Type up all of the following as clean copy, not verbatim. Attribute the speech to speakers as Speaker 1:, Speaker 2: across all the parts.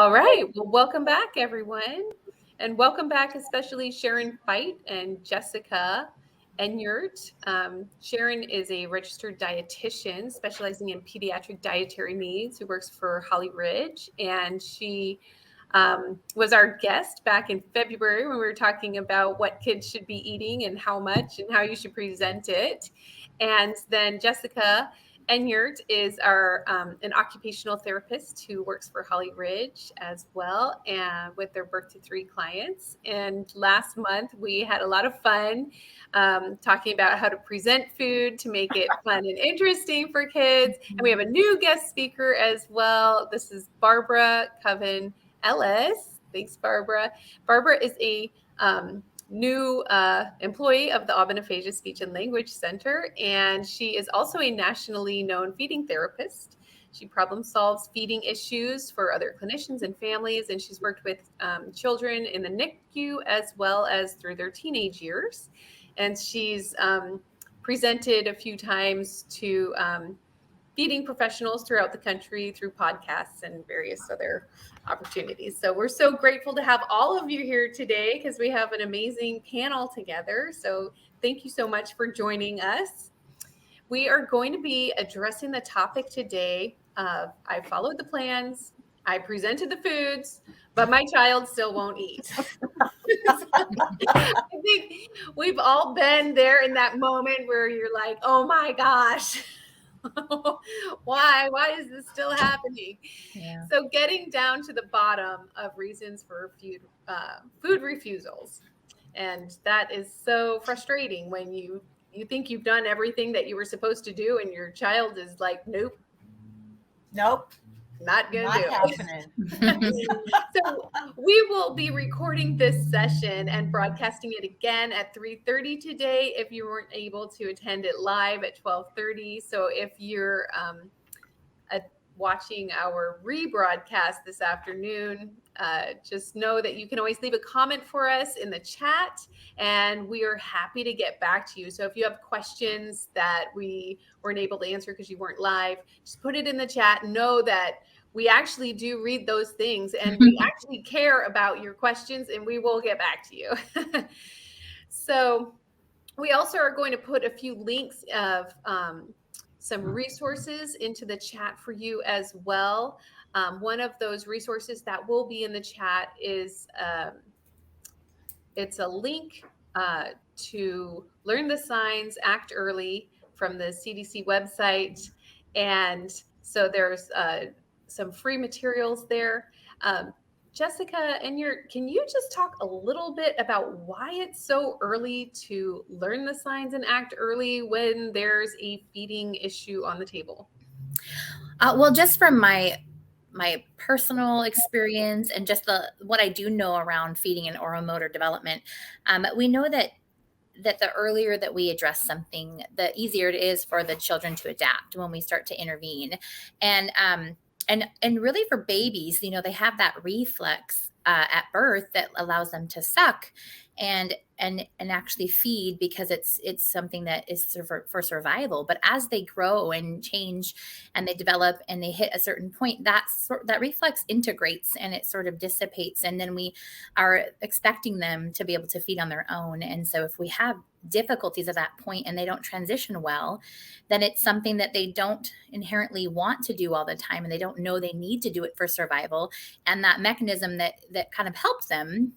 Speaker 1: All right. Well, welcome back, everyone. And welcome back, especially Sharon Feucht and Jessica Enyeart. Sharon is a registered dietitian specializing in pediatric dietary needs who works for Holly Ridge. And she was our guest back in February when we were talking about what kids should be eating and how much and how you should present it. And then Jessica Enyeart is our an occupational therapist who works for Holly Ridge as well, and with their birth to three clients. And last month we had a lot of fun talking about how to present food to make it fun and interesting for kids. And we have a new guest speaker as well. This is Barbara Coven-Ellis. Thanks, Barbara. Barbara is a new employee of the Aubin of Aubin Speech and Language Center, and she is also a nationally known feeding therapist. She problem solves feeding issues for other clinicians and families, and she's worked with children in the NICU as well as through their teenage years. And she's presented a few times to feeding professionals throughout the country through podcasts and various other opportunities. So we're so grateful to have all of you here today because we have an amazing panel together. So thank you so much for joining us. We are going to be addressing the topic today of I followed the plans, I presented the foods, but my child still won't eat. I think we've all been there in that moment where you're like, oh my gosh. Why is this still happening? Yeah. So getting down to the bottom of reasons for food refusals. And that is so frustrating when you think you've done everything that you were supposed to do and your child is like, nope, not gonna do it. So we will be recording this session and broadcasting it again at 3:30 today if you weren't able to attend it live at 12:30. So if you're watching our rebroadcast this afternoon, just know that you can always leave a comment for us in the chat, and we are happy to get back to you. So if you have questions that we weren't able to answer because you weren't live, just put it in the chat. Know that we actually do read those things, and we actually care about your questions, and we will get back to you. So we also are going to put a few links of some resources into the chat for you as well. One of those resources that will be in the chat is it's a link to Learn the Signs, Act Early from the CDC website. And so there's some free materials there. Jessica, can you just talk a little bit about why it's so early to learn the signs and act early when there's a feeding issue on the table?
Speaker 2: Well, just from my personal experience and just what I do know around feeding and oromotor development, we know that the earlier that we address something, the easier it is for the children to adapt when we start to intervene. And really for babies, they have that reflex at birth that allows them to suck and actually feed because it's something that is for survival. But as they grow and change and they develop and they hit a certain point, that reflex integrates and it sort of dissipates. And then we are expecting them to be able to feed on their own. And so if we have difficulties at that point and they don't transition well, then it's something that they don't inherently want to do all the time, and they don't know they need to do it for survival. And that mechanism that kind of helps them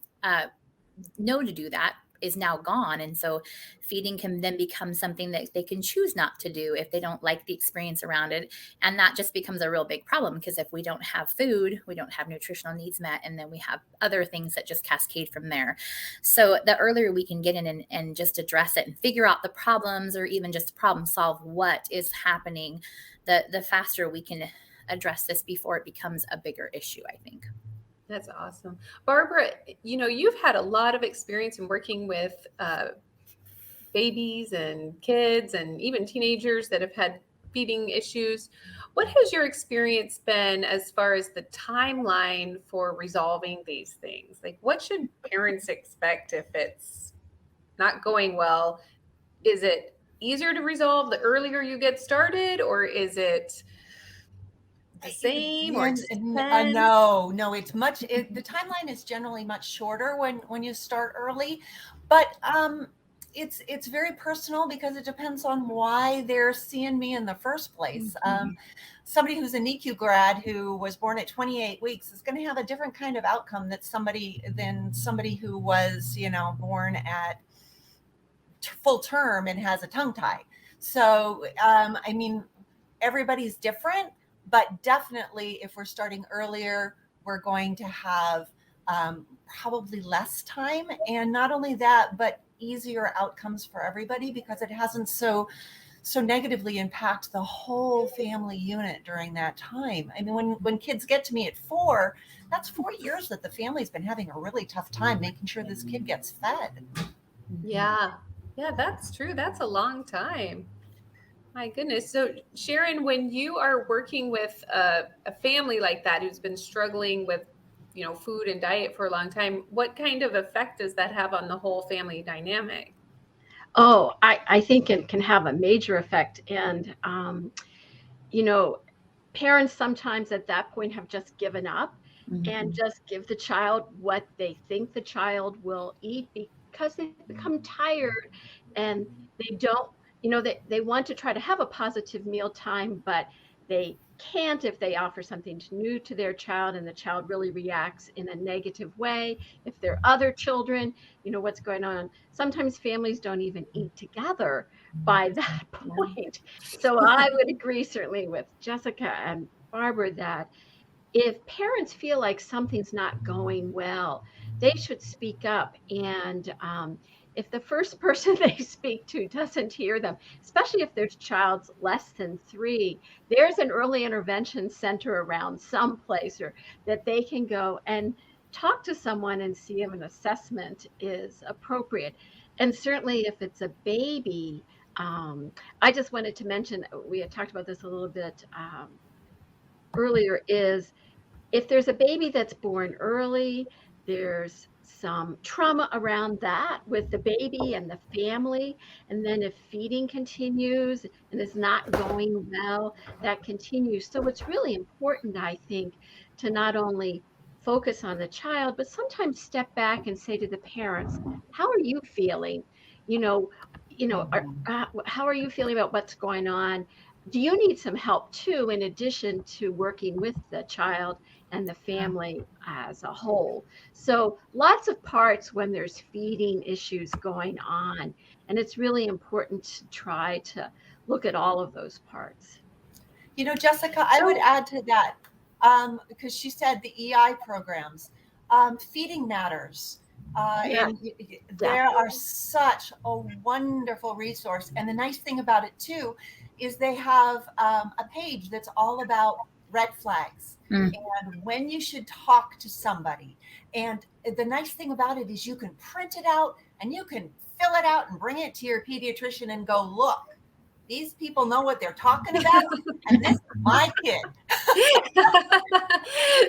Speaker 2: know to do that is now gone. And so feeding can then become something that they can choose not to do if they don't like the experience around it. And that just becomes a real big problem, because if we don't have food, we don't have nutritional needs met, and then we have other things that just cascade from there. So the earlier we can get in and just address it and figure out the problems, or even just problem solve what is happening, the faster we can address this before it becomes a bigger issue, I think.
Speaker 1: That's awesome. Barbara, you've had a lot of experience in working with babies and kids and even teenagers that have had feeding issues. What has your experience been as far as the timeline for resolving these things? Like, what should parents expect if it's not going well? Is it easier to resolve the earlier you get started, or is it the same, or it just depends?
Speaker 3: No, it's the timeline is generally much shorter when you start early, but it's very personal because it depends on why they're seeing me in the first place. Somebody who's a NICU grad who was born at 28 weeks is going to have a different kind of outcome than somebody who was, born at full term and has a tongue tie. So, everybody's different, but definitely if we're starting earlier, we're going to have probably less time. And not only that, but easier outcomes for everybody because it hasn't so negatively impact the whole family unit during that time. I mean, when kids get to me at 4, that's 4 years that the family's been having a really tough time making sure this kid gets fed.
Speaker 1: Yeah, that's true. That's a long time. My goodness. So, Sharon, when you are working with a family like that who's been struggling with, food and diet for a long time, what kind of effect does that have on the whole family dynamic?
Speaker 4: Oh, I think it can have a major effect. And, parents sometimes at that point have just given up and just give the child what they think the child will eat because they've become tired and they don't, they want to try to have a positive mealtime, but they can't if they offer something new to their child and the child really reacts in a negative way. If there are other children, what's going on. Sometimes families don't even eat together by that point. So I would agree certainly with Jessica and Barbara that if parents feel like something's not going well, they should speak up. And if the first person they speak to doesn't hear them, especially if their child's less than 3, there's an early intervention center around someplace or that they can go and talk to someone and see if an assessment is appropriate. And certainly if it's a baby, I just wanted to mention, we had talked about this a little bit earlier, is if there's a baby that's born early, there's some trauma around that with the baby and the family. And then if feeding continues and is not going well, that continues. So it's really important, I think, to not only focus on the child, but sometimes step back and say to the parents, how are you feeling? How are you feeling about what's going on? Do you need some help too, in addition to working with the child and the family as a whole? So lots of parts when there's feeding issues going on, and it's really important to try to look at all of those parts.
Speaker 3: Jessica, I would add to that because she said the EI programs, feeding matters. And there are such a wonderful resource. And the nice thing about it too is they have a page that's all about red flags and when you should talk to somebody. And the nice thing about it is you can print it out and you can fill it out and bring it to your pediatrician and go, look, these people know what they're talking about, and this is my kid.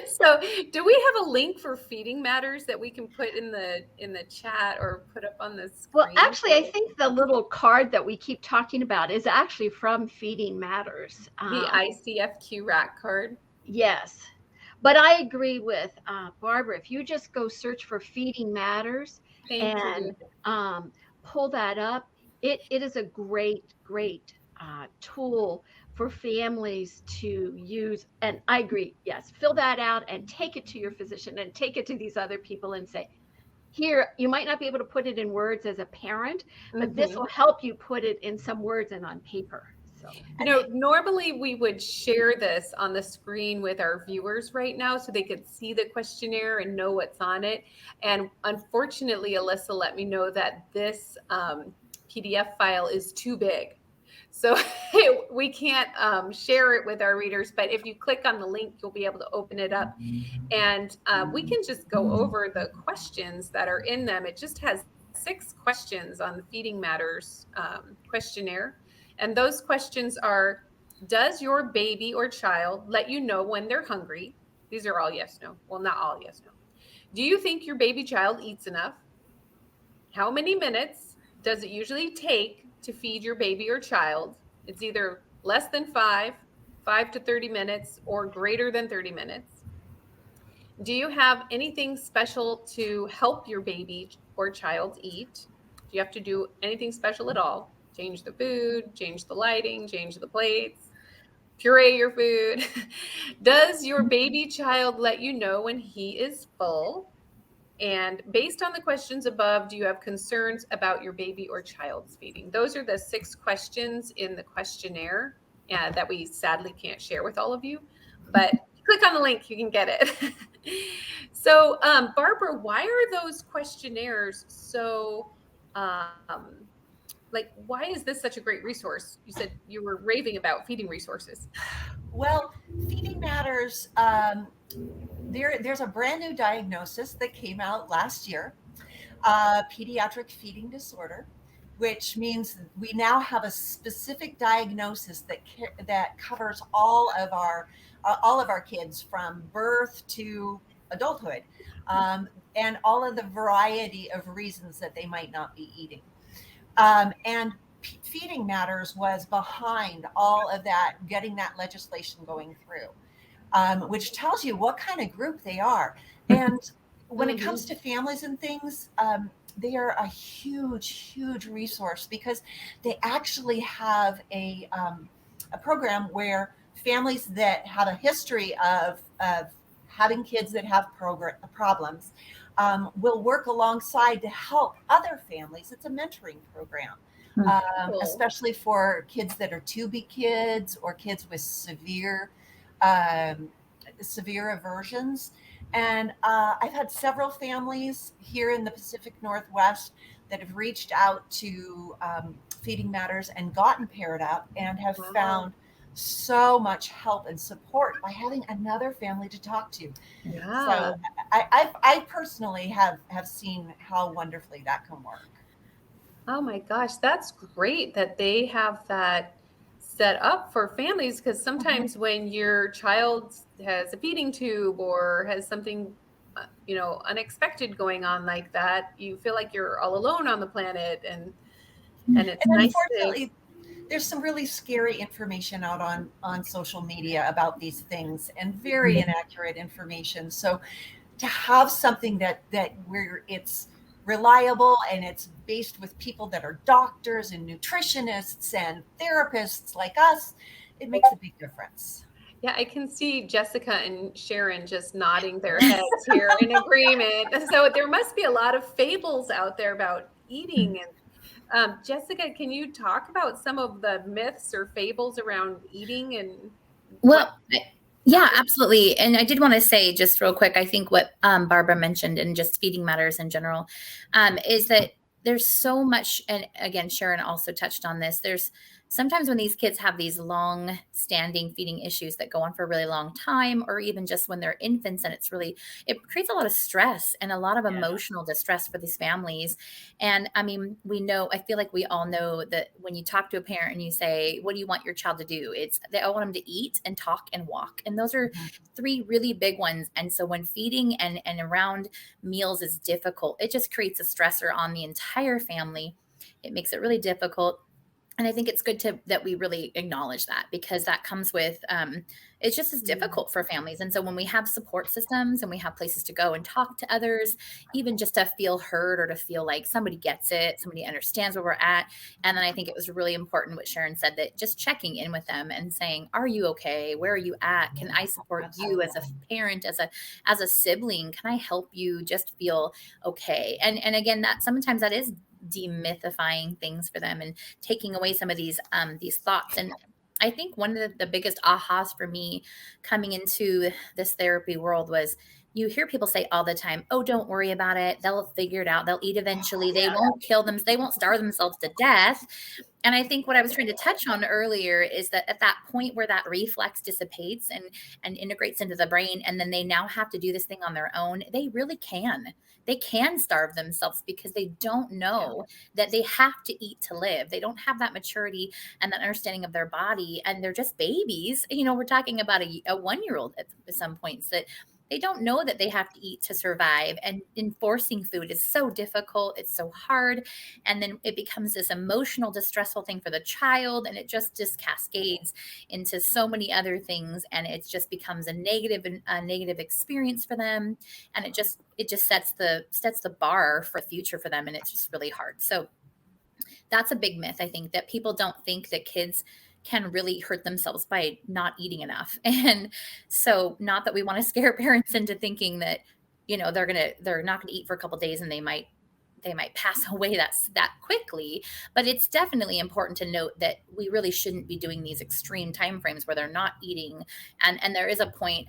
Speaker 1: So, do we have a link for Feeding Matters that we can put in the chat or put up on the screen?
Speaker 4: Well, actually, I think the little card that we keep talking about is actually from Feeding Matters.
Speaker 1: The ICFQ RAC card.
Speaker 4: Yes. But I agree with Barbara. If you just go search for Feeding Matters and pull that up, it is a great tool for families to use. And I agree, yes, fill that out and take it to your physician and take it to these other people and say, here, you might not be able to put it in words as a parent, but this will help you put it in some words and on paper. So,
Speaker 1: normally we would share this on the screen with our viewers right now so they could see the questionnaire and know what's on it. And unfortunately, Alyssa let me know that this PDF file is too big. So we can't share it with our readers, but if you click on the link, you'll be able to open it up. And we can just go over the questions that are in them. It just has 6 questions on the Feeding Matters questionnaire. And those questions are, does your baby or child let you know when they're hungry? These are all yes, no. Well, not all yes, no. Do you think your baby child eats enough? How many minutes does it usually take to feed your baby or child? It's either less than 5, 5 to 30 minutes or greater than 30 minutes. Do you have anything special to help your baby or child eat? Do you have to do anything special at all? Change the food, change the lighting, change the plates, puree your food. Does your baby child let you know when he is full? And based on the questions above, do you have concerns about your baby or child's feeding? Those are the 6 questions in the questionnaire that we sadly can't share with all of you. But click on the link, you can get it. So, Barbara, why are those questionnaires so, why is this such a great resource? You said you were raving about feeding resources.
Speaker 3: Well, Feeding Matters, there's a brand new diagnosis that came out last year, pediatric feeding disorder, which means we now have a specific diagnosis that covers all of our kids from birth to adulthood, and all of the variety of reasons that they might not be eating. And Feeding Matters was behind all of that, getting that legislation going through, which tells you what kind of group they are. And when it comes to families and things, they are a huge, huge resource because they actually have a program where families that have a history of having kids that have problems will work alongside to help other families. It's a mentoring program,
Speaker 1: Cool.
Speaker 3: especially for kids that are to-be kids or kids with severe aversions. And I've had several families here in the Pacific Northwest that have reached out to Feeding Matters and gotten paired up and have found so much help and support by having another family to talk to.
Speaker 1: Yeah.
Speaker 3: So I personally have seen how wonderfully that can work.
Speaker 1: Oh my gosh, that's great that they have that set up for families, because sometimes when your child has a feeding tube or has something unexpected going on like that, you feel like you're all alone on the planet, and it's nice
Speaker 3: unfortunately there's some really scary information out on social media about these things, and very inaccurate information. So to have something that where it's reliable and it's based with people that are doctors and nutritionists and therapists like us, it makes a big difference.
Speaker 1: Yeah, I can see Jessica and Sharon just nodding their heads here in agreement. So there must be a lot of fables out there about eating. And Jessica, can you talk about some of the myths or fables around eating and
Speaker 2: yeah, absolutely. And I did want to say just real quick, I think what Barbara mentioned and just Feeding Matters in general is that there's so much, and again, Sharon also touched on this, there's sometimes when these kids have these long standing feeding issues that go on for a really long time, or even just when they're infants, and it creates a lot of stress and a lot of emotional distress for these families. And I mean, I feel like we all know that when you talk to a parent and you say, what do you want your child to do? They all want them to eat and talk and walk. And those are 3 really big ones. And so when feeding and around meals is difficult, it just creates a stressor on the entire family. It makes it really difficult. And I think it's good that we really acknowledge that, because that comes with, it's just as difficult for families. And so when we have support systems and we have places to go and talk to others, even just to feel heard or to feel like somebody gets it, somebody understands where we're at. And then I think it was really important what Sharon said, that just checking in with them and saying, are you okay? Where are you at? Can I support you as a parent, as a sibling? Can I help you just feel okay? And again, that sometimes that is demythifying things for them and taking away some of these thoughts. And I think one of the biggest ahas for me coming into this therapy world was, you hear people say all the time, oh, don't worry about it. They'll figure it out. They'll eat eventually. They won't kill them. They won't starve themselves to death. And I think what I was trying to touch on earlier is that at that point where that reflex dissipates and integrates into the brain, and then they now have to do this thing on their own, they really can. They can starve themselves because they don't know that they have to eat to live. They don't have that maturity and that understanding of their body, and they're just babies. We're talking about a 1-year-old at some points that don't know that they have to eat to survive. And enforcing food is so difficult. It's so hard. And then it becomes this emotional, distressful thing for the child. And it just cascades into so many other things. And it just becomes a negative experience for them. And it just sets the bar for the future for them. And it's just really hard. So that's a big myth. I think that people don't think that kids can really hurt themselves by not eating enough. And so, not that we want to scare parents into thinking that, they're not going to eat for a couple of days and they might pass away that quickly. But it's definitely important to note that we really shouldn't be doing these extreme timeframes where they're not eating. And there is a point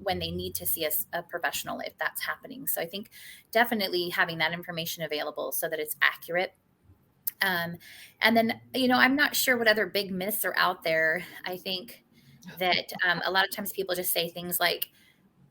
Speaker 2: when they need to see a professional if that's happening. So I think definitely having that information available so that it's accurate. And then, I'm not sure what other big myths are out there. I think that a lot of times people just say things like,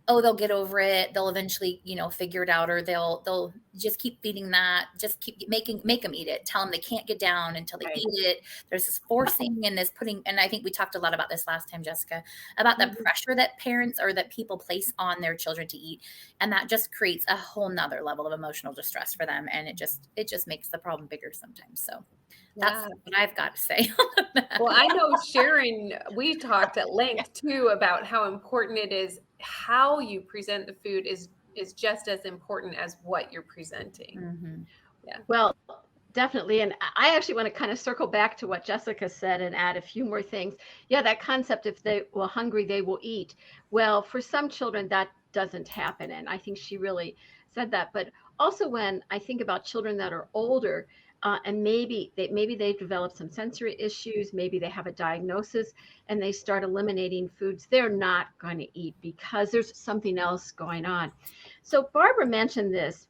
Speaker 2: oh, they'll get over it. They'll eventually, figure it out, or they'll just keep feeding that, just keep make them eat it. Tell them they can't get down until they eat it. There's this forcing and this putting, and I think we talked a lot about this last time, Jessica, about the pressure that parents or that people place on their children to eat. And that just creates a whole nother level of emotional distress for them. And it just makes the problem bigger sometimes. So that's what I've got to say.
Speaker 1: Well, I know, Sharon, we talked at length too about how important it is. How you present the food is just as important as what you're presenting.
Speaker 2: Mm-hmm.
Speaker 1: Yeah.
Speaker 4: Well, definitely. And I actually want to kind of circle back to what Jessica said and add a few more things. Yeah, that concept, if they were hungry, they will eat. Well, for some children, that doesn't happen. And I think she really said that. But also when I think about children that are older, and maybe they've developed some sensory issues, maybe they have a diagnosis, and they start eliminating foods they're not going to eat because there's something else going on. So Barbara mentioned this,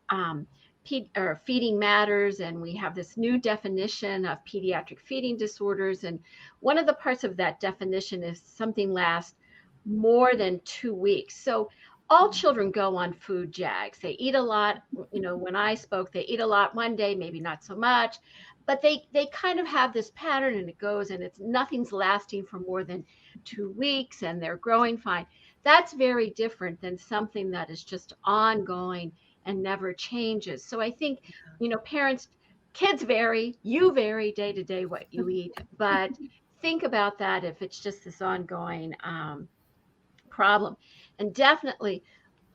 Speaker 4: feeding matters, and we have this new definition of pediatric feeding disorders. And one of the parts of that definition is something lasts more than 2 weeks. So all children go on food jags. They eat a lot. When I spoke, they eat a lot one day, maybe not so much, but they kind of have this pattern, and it goes, and nothing's lasting for more than 2 weeks, and they're growing fine. That's very different than something that is just ongoing and never changes. So I think, parents, kids vary, you vary day to day what you eat, but think about that if it's just this ongoing problem. And definitely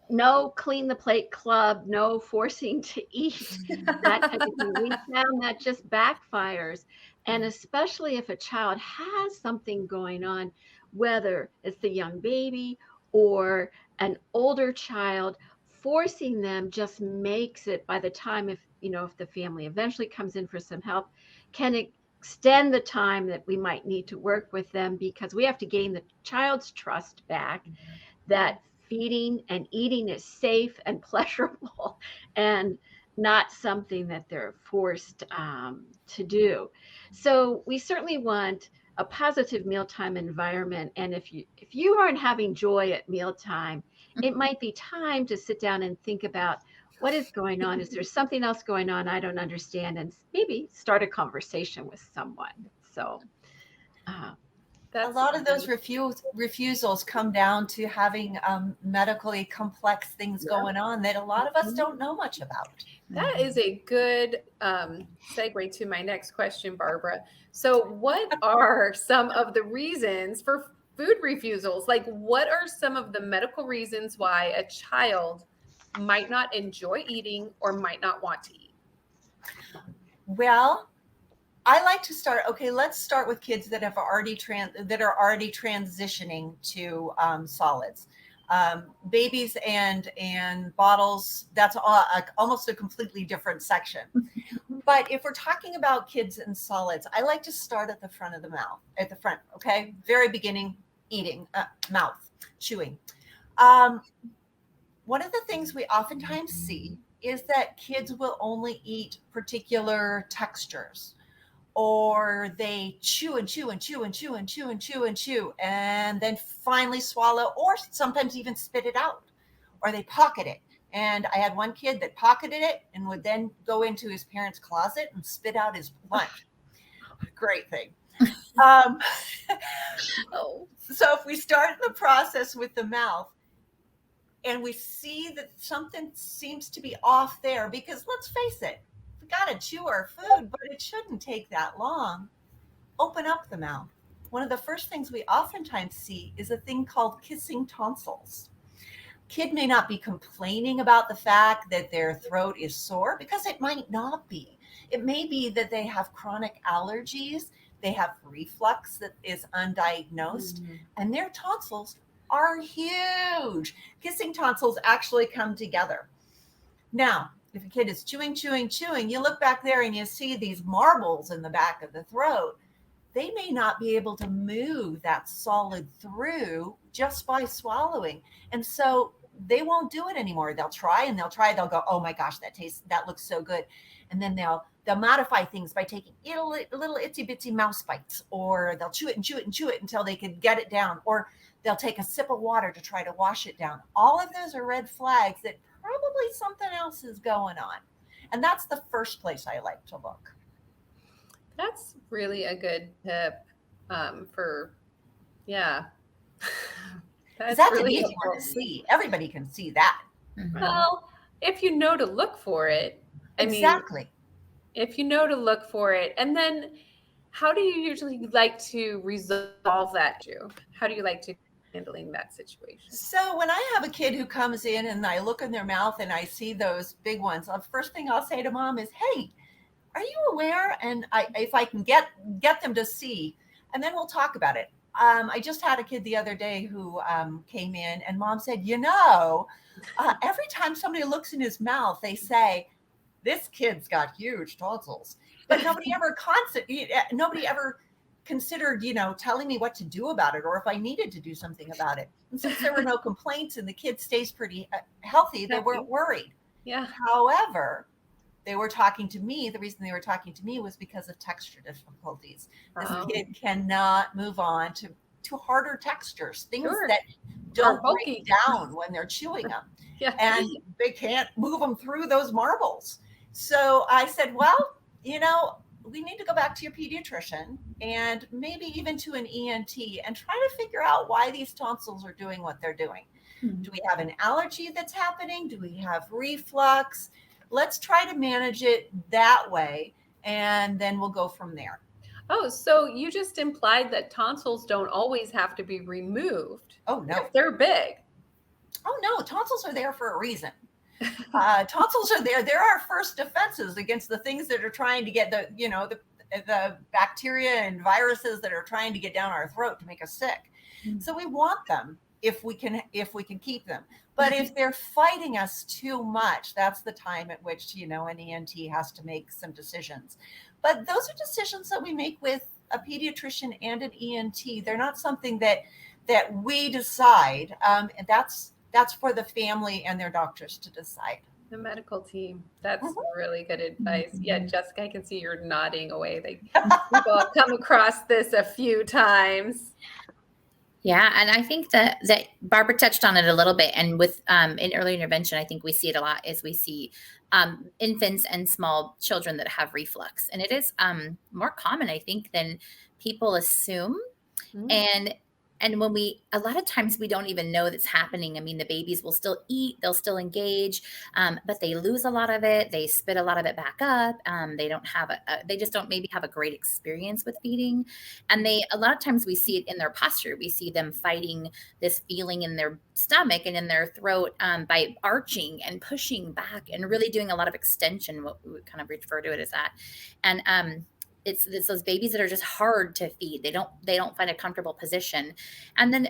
Speaker 4: no clean the plate club, no forcing to eat, that type of thing. We found that just backfires. And especially if a child has something going on, whether it's the young baby or an older child, forcing them just makes it, by the time if the family eventually comes in for some help, can extend the time that we might need to work with them, because we have to gain the child's trust back that feeding and eating is safe and pleasurable and not something that they're forced to do. So we certainly want a positive mealtime environment. And if you aren't having joy at mealtime, it might be time to sit down and think about what is going on. Is there something else going on I don't understand? And maybe start a conversation with someone. So
Speaker 3: a lot of those refusals come down to having medically complex things going on that a lot of us don't know much about.
Speaker 1: That is a good segue to my next question, Barbara. So what are some of the reasons for food refusals? Like, what are some of the medical reasons why a child might not enjoy eating or might not want to eat?
Speaker 3: Well, I like to start. Okay, let's start with kids that are already transitioning to solids. Babies and bottles, that's almost a completely different section. But if we're talking about kids and solids, I like to start at the front of the mouth, okay? Very beginning, eating, mouth, chewing. One of the things we oftentimes see is that kids will only eat particular textures, or they chew and chew and chew and chew and chew and chew and chew, and then finally swallow, or sometimes even spit it out, or they pocket it. And I had one kid that pocketed it and would then go into his parents' closet and spit out his lunch. Great thing. So if we start the process with the mouth, and we see that something seems to be off there, because let's face it, we got to chew our food, but it shouldn't take that long. Open up the mouth. One of the first things we oftentimes see is a thing called kissing tonsils. Kid may not be complaining about the fact that their throat is sore, because it might not be. It may be that they have chronic allergies, they have reflux that is undiagnosed, and their tonsils are huge. Kissing tonsils actually come together. Now, if a kid is chewing, you look back there and you see these marbles in the back of the throat. They may not be able to move that solid through just by swallowing. And so they won't do it anymore. They'll try, they'll go, oh my gosh, that looks so good. And then they'll modify things by taking little itsy bitsy mouse bites, or they'll chew it until they can get it down, or they'll take a sip of water to try to wash it down. All of those are red flags that probably something else is going on. And that's the first place I like to look.
Speaker 1: That's really a good tip yeah.
Speaker 3: That's really an easy one to see. Everybody can see that.
Speaker 1: Well, if you know to look for it.
Speaker 3: Exactly.
Speaker 1: If you know to look for it. And then how do you usually like to resolve that issue? How do you like to handling that situation?
Speaker 3: So when I have a kid who comes in and I look in their mouth and I see those big ones, the first thing I'll say to mom is, hey, are you aware? And if I can get them to see, and then we'll talk about it. I just had a kid the other day who came in, and mom said, every time somebody looks in his mouth, they say, this kid's got huge tonsils. But nobody ever considered, telling me what to do about it, or if I needed to do something about it. And since there were no complaints and the kid stays pretty healthy, they weren't worried.
Speaker 1: Yeah.
Speaker 3: However, they were talking to me. The reason they were talking to me was because of texture difficulties. This kid cannot move on to harder textures, things that don't break down when they're chewing them. Yeah. And they can't move them through those marbles. So I said, well, we need to go back to your pediatrician and maybe even to an ENT and try to figure out why these tonsils are doing what they're doing. Do we have an allergy that's happening? Do we have reflux? Let's try to manage it that way, and then we'll go from there.
Speaker 1: Oh, so you just implied that tonsils don't always have to be removed.
Speaker 3: Oh, no.
Speaker 1: If they're big.
Speaker 3: Oh, no. Tonsils are there for a reason. Tonsils are there. They're our first defenses against the things that are trying to get the bacteria and viruses that are trying to get down our throat to make us sick. So we want them if we can keep them. But if they're fighting us too much, that's the time at which, an ENT has to make some decisions. But those are decisions that we make with a pediatrician and an ENT. They're not something that we decide. That's for the family and their doctors to decide.
Speaker 1: The medical team. That's really good advice. Yeah, Jessica, I can see you're nodding away. People have come across this a few times.
Speaker 2: Yeah, and I think that Barbara touched on it a little bit. And with in early intervention, I think we see it a lot as we see infants and small children that have reflux. And it is more common, I think, than people assume. And when a lot of times we don't even know that's happening. I mean, the babies will still eat, they'll still engage, but they lose a lot of it. They spit a lot of it back up. They just don't maybe have a great experience with feeding. And a lot of times we see it in their posture. We see them fighting this feeling in their stomach and in their throat by arching and pushing back and really doing a lot of extension, what we would kind of refer to it as that. And, it's those babies that are just hard to feed. They don't find a comfortable position. And then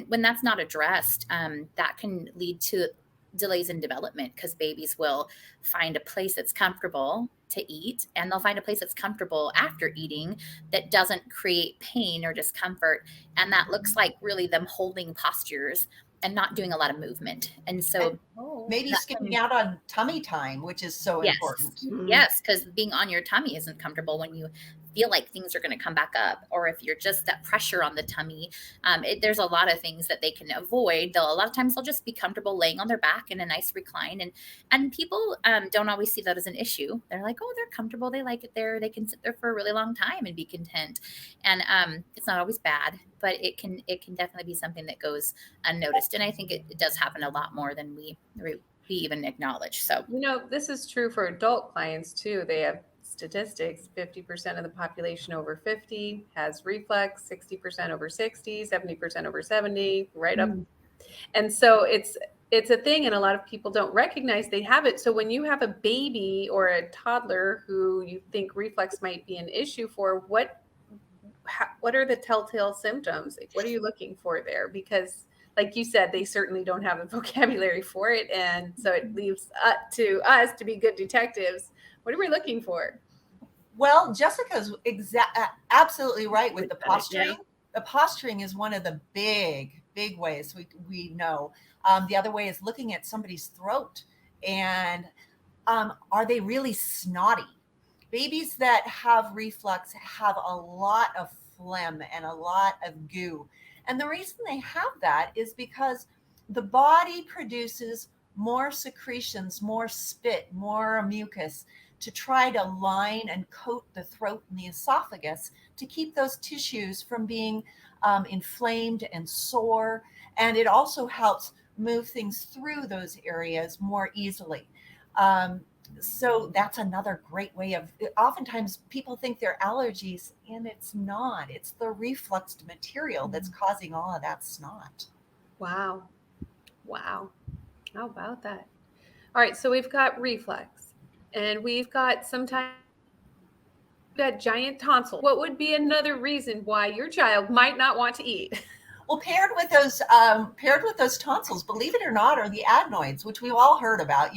Speaker 2: when that's not addressed, that can lead to delays in development, because babies will find a place that's comfortable to eat, and they'll find a place that's comfortable after eating that doesn't create pain or discomfort. And that looks like really them holding postures and not doing a lot of movement. And so
Speaker 3: Maybe skipping out on tummy time, which is so important.
Speaker 2: Yes, because being on your tummy isn't comfortable when you feel like things are going to come back up, or if you're just that pressure on the tummy. There's a lot of things that they can avoid. A lot of times they'll just be comfortable laying on their back in a nice recline, and people don't always see that as an issue. They're like, oh, they're comfortable, they like it there, they can sit there for a really long time and be content. And it's not always bad, but it can definitely be something that goes unnoticed. And I think it does happen a lot more than we even acknowledge. So,
Speaker 1: this is true for adult clients too. They have statistics: 50% of the population over 50 has reflux, 60% over 60, 70% over 70, right up. And so it's a thing, and a lot of people don't recognize they have it. So when you have a baby or a toddler who you think reflux might be an issue for, what are the telltale symptoms? Like, what are you looking for there? Because like you said, they certainly don't have a vocabulary for it. And so it leaves up to us to be good detectives. What are we looking for?
Speaker 3: Well, Jessica's absolutely right with the posturing. The posturing is one of the big ways we know. The other way is looking at somebody's throat, and are they really snotty? Babies that have reflux have a lot of phlegm and a lot of goo. And the reason they have that is because the body produces more secretions, more spit, more mucus to try to line and coat the throat and the esophagus to keep those tissues from being inflamed and sore. And it also helps move things through those areas more easily. So that's another great way of, oftentimes people think they're allergies, and it's not. It's the refluxed material that's causing all of that snot.
Speaker 1: Wow. How about that? All right, so we've got reflux, and we've got giant tonsils. What would be another reason why your child might not want to eat?
Speaker 3: Well, paired with those tonsils, believe it or not, are the adenoids, which we've all heard about,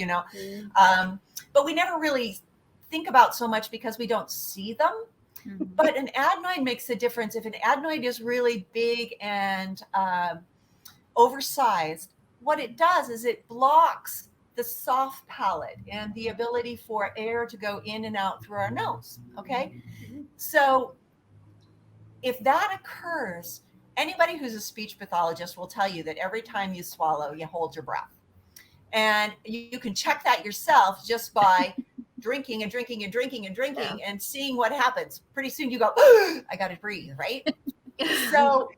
Speaker 3: but we never really think about so much because we don't see them. But an adenoid makes a difference. If an adenoid is really big and oversized, what it does is it blocks the soft palate and the ability for air to go in and out through our nose. Okay. So if that occurs, anybody who's a speech pathologist will tell you that every time you swallow, you hold your breath. And you can check that yourself just by drinking and seeing what happens. Pretty soon you go, I got to breathe, right? So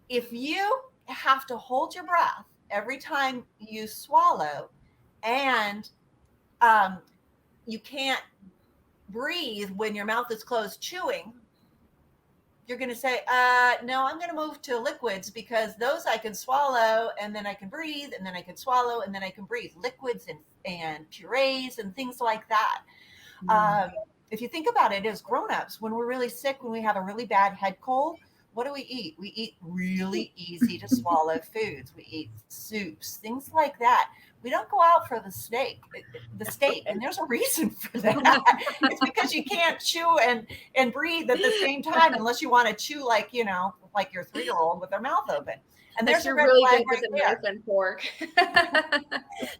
Speaker 3: if you have to hold your breath every time you swallow, and you can't breathe when your mouth is closed chewing, you're going to say, no, I'm going to move to liquids because those I can swallow and then I can breathe, and then I can swallow and then I can breathe. Liquids and purees and things like that. If you think about it as grown-ups, when we're really sick, when we have a really bad head cold, what do we eat? We eat really easy to swallow foods. We eat soups, things like that. We don't go out for the steak, and there's a reason for that. It's because you can't chew and breathe at the same time unless you want to chew like your 3-year-old with their mouth open. And there's a red flag right there.
Speaker 1: Knife and fork.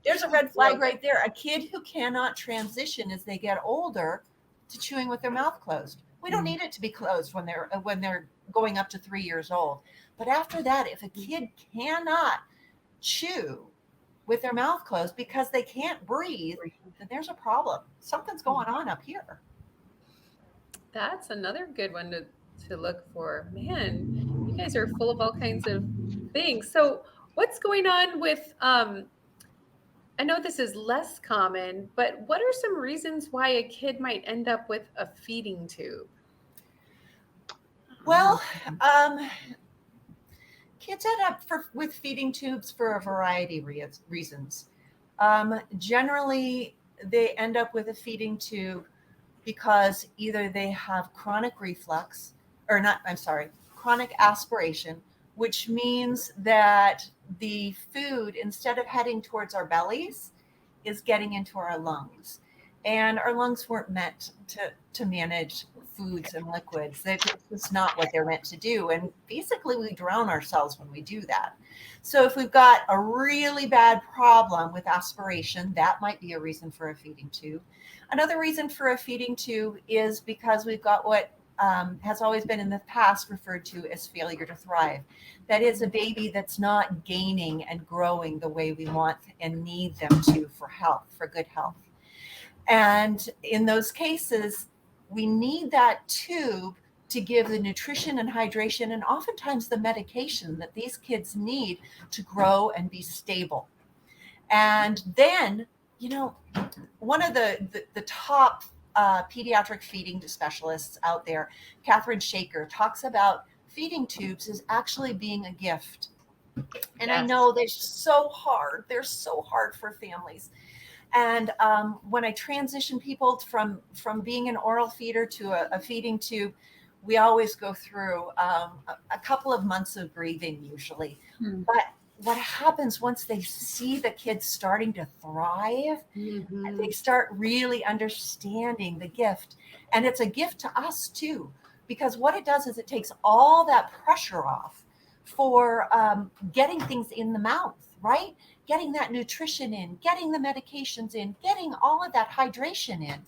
Speaker 3: There's a red flag right there. A kid who cannot transition as they get older to chewing with their mouth closed. We don't need it to be closed when they're going up to 3 years old. But after that, if a kid cannot chew with their mouth closed because they can't breathe, then there's a problem. Something's going on up here.
Speaker 1: That's another good one to look for. Man, you guys are full of all kinds of things. So what's going on with, I know this is less common, but what are some reasons why a kid might end up with a feeding tube?
Speaker 3: Well, kids end up with feeding tubes for a variety of reasons. Generally, they end up with a feeding tube because either they have chronic aspiration, which means that the food, instead of heading towards our bellies, is getting into our lungs. and our lungs weren't meant to manage foods and liquids. It's not what they're meant to do. And basically we drown ourselves when we do that. So if we've got a really bad problem with aspiration, that might be a reason for a feeding tube. Another reason for a feeding tube is because we've got what has always been in the past referred to as failure to thrive. That is a baby that's not gaining and growing the way we want and need them to for health, for good health. And in those cases, we need that tube to give the nutrition and hydration and oftentimes the medication that these kids need to grow and be stable. And then, one of the top pediatric feeding specialists out there, Catherine Shaker, talks about feeding tubes as actually being a gift. And I know they're so hard. They're so hard for families. And when I transition people from being an oral feeder to a feeding tube, we always go through a couple of months of grieving usually. But what happens once they see the kids starting to thrive, and they start really understanding the gift. And it's a gift to us too, because what it does is it takes all that pressure off for getting things in the mouth, right? Getting that nutrition in, getting the medications in, getting all of that hydration in.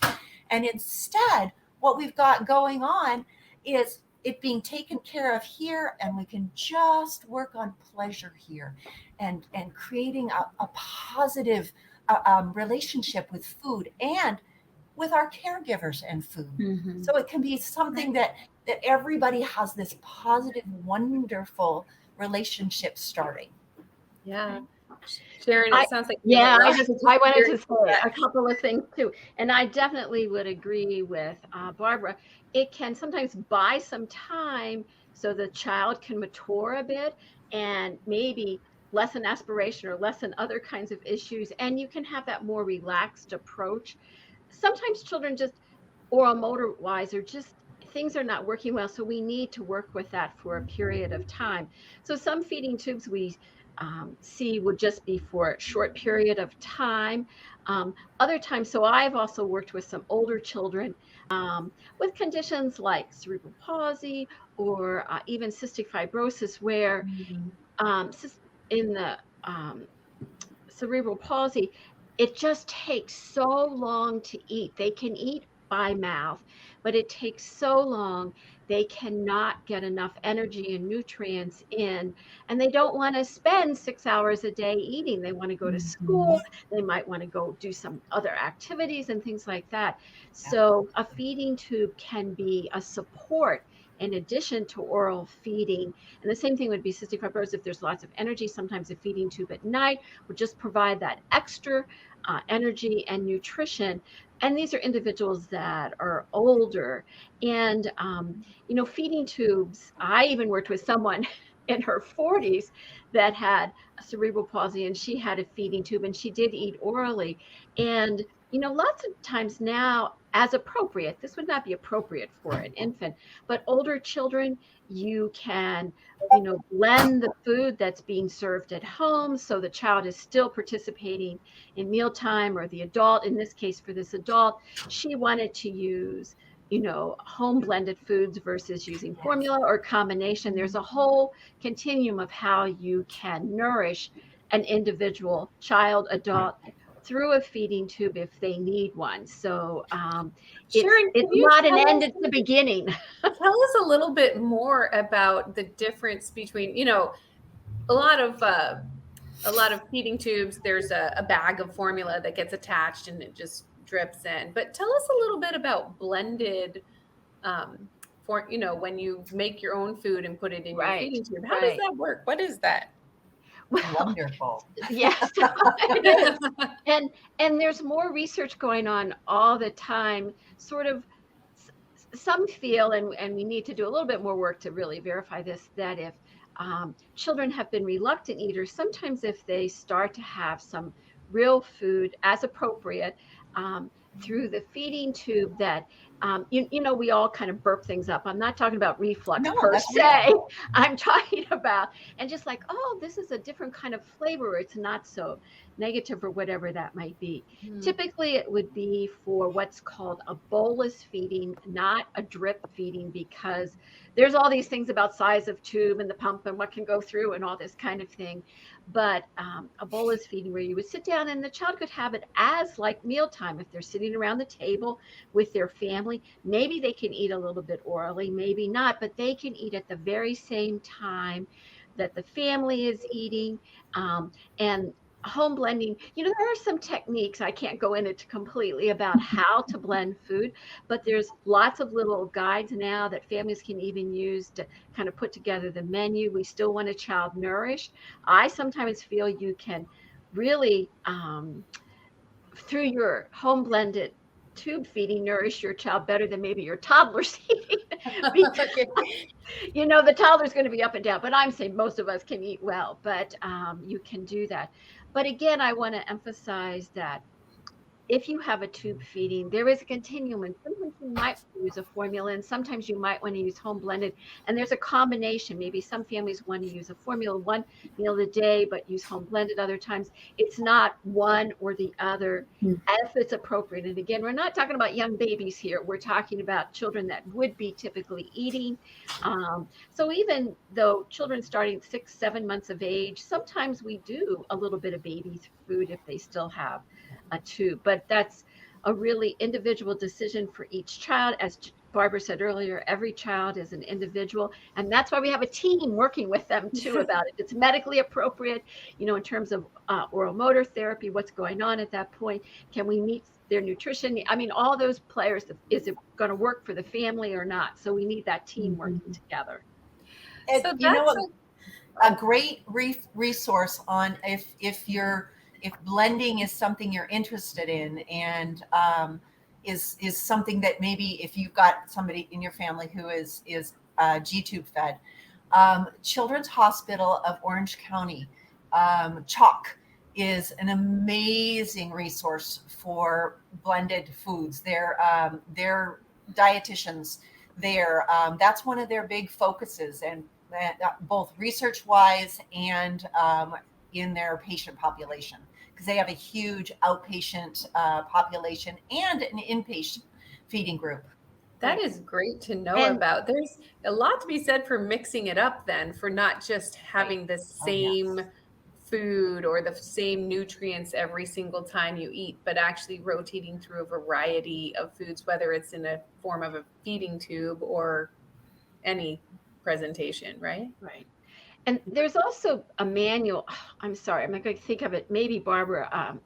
Speaker 3: And instead, what we've got going on is it being taken care of here, and we can just work on pleasure here and creating a positive relationship with food and with our caregivers and food. So it can be something that everybody has this positive, wonderful relationship starting.
Speaker 1: Yeah. Sharon, it sounds like
Speaker 4: I wanted to say a couple of things too, and I definitely would agree with Barbara. It can sometimes buy some time so the child can mature a bit and maybe lessen aspiration or lessen other kinds of issues, and you can have that more relaxed approach. Sometimes children just oral motor wise are just things are not working well, so we need to work with that for a period of time. So some feeding tubes we see would just be for a short period of time. Other times, so I've also worked with some older children with conditions like cerebral palsy or even cystic fibrosis, where in the cerebral palsy, it just takes so long to eat. They can eat by mouth, but it takes so long. They cannot get enough energy and nutrients in, and they don't want to spend 6 hours a day eating. They want to go to school. They might want to go do some other activities and things like that. So a feeding tube can be a support in addition to oral feeding. And the same thing would be cystic fibrosis. If there's lots of energy, sometimes a feeding tube at night would just provide that extra energy and nutrition. And these are individuals that are older. And, feeding tubes, I even worked with someone in her 40s that had cerebral palsy, and she had a feeding tube, and she did eat orally. And, lots of times now, as appropriate, this would not be appropriate for an infant, but older children, you can, blend the food that's being served at home so the child is still participating in mealtime, or the adult, in this case for this adult, she wanted to use, home blended foods versus using formula or combination. There's a whole continuum of how you can nourish an individual child, adult, through a feeding tube if they need one. So
Speaker 1: Sharon,
Speaker 4: it's not an end, it's the beginning.
Speaker 1: Tell us a little bit more about the difference between, a lot of feeding tubes, there's a bag of formula that gets attached and it just drips in. But tell us a little bit about blended when you make your own food and put it in your feeding tube. How does that work? What is that?
Speaker 3: Wonderful.
Speaker 4: Yes. and there's more research going on all the time. Sort of some feel, and we need to do a little bit more work to really verify this, that if children have been reluctant eaters, sometimes if they start to have some real food as appropriate, through the feeding tube that we all kind of burp things up. I'm not talking about reflux per se. I'm talking about, and just like, oh, this is a different kind of flavor. It's not so negative or whatever that might be. Typically, it would be for what's called a bolus feeding, not a drip feeding, because there's all these things about size of tube and the pump and what can go through and all this kind of thing. But a bolus feeding where you would sit down and the child could have it as like mealtime. If they're sitting around the table with their family, maybe they can eat a little bit orally, maybe not, but they can eat at the very same time that the family is eating. And home blending, there are some techniques, I can't go into it completely about how to blend food, but there's lots of little guides now that families can even use to kind of put together the menu. We still want a child nourished. I sometimes feel you can really, through your home blended tube feeding, nourish your child better than maybe your toddler's eating. The toddler's going to be up and down, but I'm saying most of us can eat well, but you can do that. But again, I want to emphasize that if you have a tube feeding, there is a continuum, and sometimes you might use a formula and sometimes you might want to use home blended, and there's a combination. Maybe some families want to use a formula one meal a day but use home blended other times. It's not one or the other if it's appropriate. And again, we're not talking about young babies here. We're talking about children that would be typically eating. So even though children starting 6-7 months of age, sometimes we do a little bit of baby food if they still have a tube, but that's a really individual decision for each child. As Barbara said earlier, every child is an individual, and that's why we have a team working with them too about it. It's medically appropriate, in terms of oral motor therapy, what's going on at that point. Can we meet their nutrition? I mean, all those players, is it going to work for the family or not? So we need that team working together.
Speaker 3: And so that's a great resource on if blending is something you're interested in, and is something that maybe if you've got somebody in your family who is G-tube fed, Children's Hospital of Orange County, CHOC, is an amazing resource for blended foods. They're dietitians there. That's one of their big focuses, and both research-wise and in their patient population, because they have a huge outpatient population and an inpatient feeding group.
Speaker 1: That is great to know about. There's a lot to be said for mixing it up then, for not just having the same food or the same nutrients every single time you eat, but actually rotating through a variety of foods, whether it's in a form of a feeding tube or any presentation, right?
Speaker 4: Right. And there's also a manual. I'm sorry, I'm not going to think of it. Maybe Barbara,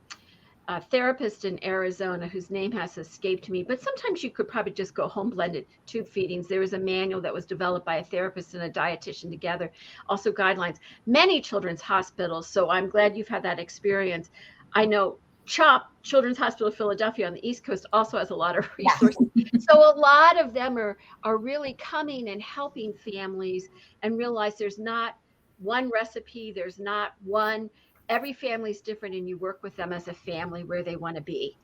Speaker 4: a therapist in Arizona whose name has escaped me, but sometimes you could probably just go home blended tube feedings. There was a manual that was developed by a therapist and a dietitian together, also guidelines. Many children's hospitals, so I'm glad you've had that experience. I know CHOP, Children's Hospital of Philadelphia on the East Coast, also has a lot of resources. So a lot of them are really coming and helping families and realize there's not one recipe, there's not one. Every family is different, and you work with them as a family where they want to be.